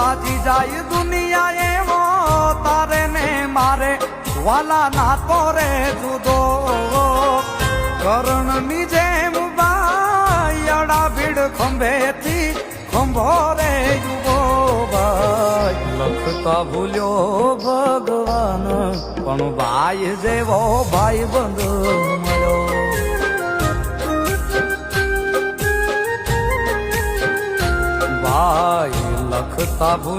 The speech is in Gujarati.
બાજી જાય દુનિયા એવો તારે ને મારે વાલા ના તો રે જુદો કરણની જેમ બાયડા ભીડ ખંભેથી ખંભો રે યુવો ભાઈ લખતા ભૂલ્યો ભગવાન પણ ભાઈ જેવો ભાઈ બંધ મળ્યો ભાઈ લખતા